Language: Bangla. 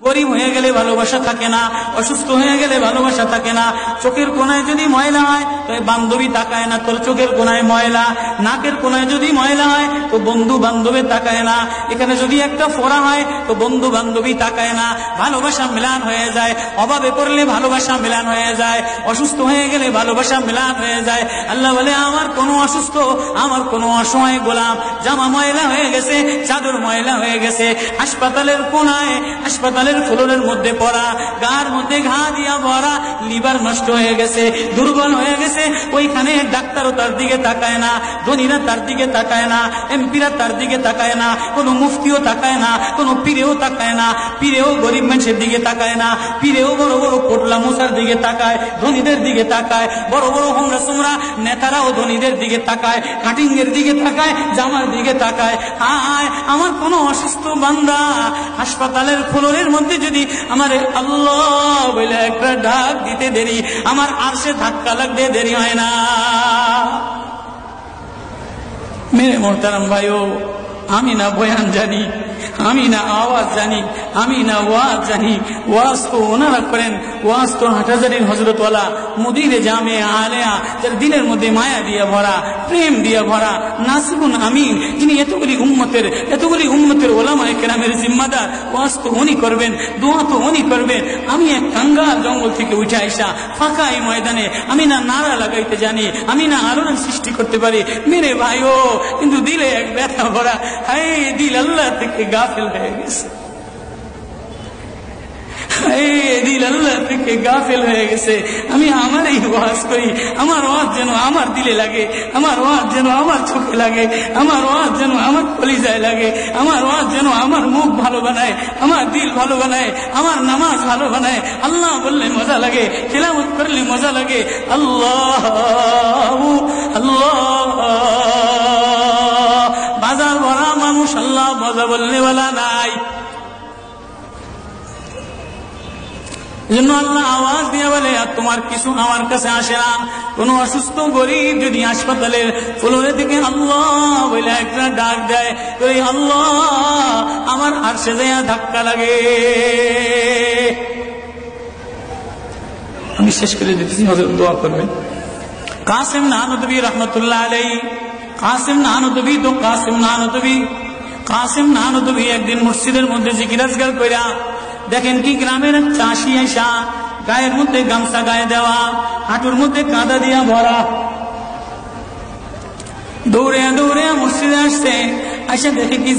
গরিব হয়ে গেলে ভালোবাসা থাকে না, অসুস্থ হয়ে গেলে ভালোবাসা থাকে না। চোখের কোনায় যদি ময়লা হয় তো বান্ধবী তাকায় না, তোর চোখের কোনায় ময়লা। নাকের কোনায় যদি ময়লা হয় তো বন্ধু বান্ধবী তাকায় না। এখানে যদি একটা ফোড়া হয় তো বন্ধু বান্ধবী তাকায় না। ভালোবাসা মিলান হয়ে যায়। অভাবে পড়লে ভালোবাসা মিলান হয়ে যায়, অসুস্থ হয়ে গেলে ভালোবাসা মিলান হয়ে যায়। আল্লাহ বলে, আমার কোনো অসুস্থ, আমার কোনো অসহায় গোলাম জামা ময়লা হয়ে গেছে, চাদর ময়লা হয়ে গেছে, হাসপাতালের কোনায়, হাসপাতালের ফ্লোরের মধ্যে পড়া, গার মধ্যে ঘা দিয়া ভরা, লিভার নষ্ট হয়ে গেছে, দুর্বল হয়ে গেছে, ওইখানে ডাক্তারও তার দিকে তাকায় না, ধনীরা তার দিকে তাকায় না, এমপিরা তার দিকে তাকায় না, কোনো মুফতিও তাকায় না, কোনো পীরেও তাকায় না, পীরেও গরিব মানুষের দিকে তাকায় না, পীরেও বড় বড় পোটলা মশার দিকে তাকায়, ধনীদের দিকে তাকায়, বড় বড় হোমরা সোমরা নেতারাও ধনীদের দিকে তাকায়, কাটিং এর দিকে তাকায়, জামার দিকে তাকায়। হায়, আমার কোনো অসুস্থ বান্দা হাসপাতালের ফ্লোরের মধ্যে যদি আমার আল্লাহ বলে একটা ডাক দিতে দেরি, আমার আরশে ধাক্কা লাগতে দেরি হয় না। মেরে মোহতারাম ভাইও, আমি না বয়ান জানি, আমি না আওয়াজ জানি, আমি না ওয়াজ জানি। ওয়াজ তো ওনারা করেন, ওয়াজ তো হাটহাজারির হজরতওয়ালা মুদিরে জামে আলেয়া, যার দিলের মধ্যে মায়া দিয়ে ভরা, প্রেম দিয়ে ভরা, নাসিবুন আমিন, যিনি এতগুলি উম্মতের ওলামায়ে কেরামের জিম্মাদার। ওয়াজ তো উনি করবেন, দোয়া তো উনি করবেন। আমি এক কাঙ্গাল জঙ্গল থেকে উঠে আইসা ফাঁকা এই ময়দানে আমি না নারা লাগাইতে জানি, আমি না আলোড়ন সৃষ্টি করতে পারি। মেরে ভাইও, কিন্তু দিলে এক ব্যথা ভরা। হায়, দিল আল্লাহ থেকে গাফিল হয়ে গেছে, দিল আল্লাহ থেকে গাফিল হয়ে গেছে। আমি আমারই ওয়াজ করি, আমার ওয়াজ যেন আমার দিলে লাগে, আমার ওয়াজ যেন আমার চোখে লাগে, আমার ওয়াজ যেন আমার কলিজায় লাগে, আমার ওয়াজ যেন আমার মুখ ভালো বানায়, আমার দিল ভালো বানায়, আমার নামাজ ভালো বানায়। আল্লাহ বললে মজা লাগে, তিলাওয়াত করলে মজা লাগে। আল্লাহ আল্লাহ, বাজার ভরা মানুষ, আল্লাহ মজা বললে বলা নাই। এজন্য আল্লাহ আওয়াজ দিয়ে বলে, আর তোমার কিছু আমার কাছে আসে না। কোন অসুস্থ গরিব যদি হাসপাতালের ফ্লোরে থেকে আল্লাহ বলে একটা ডাক দেয়, তো আল্লাহ আমার আরশে যায় ধাক্কা লাগে। আমি শেষ করে দিতেছি, হযরত দোয়া করবেন। কাসিম নানদবী রহমতুল্লাহ আলাইহি, কাসিম নানদবী একদিন মসজিদের মধ্যে জিকির আজকার কইরা দেখেন কি গ্রামের চাষি আইসা গায়ের মধ্যে গামছা গায়ে দেওয়া, হাঁটুর মধ্যে কাদা দিয়া ভরা, দৌড়ে দৌড়ে মসজিদে আসছে। আইসা দেখে কি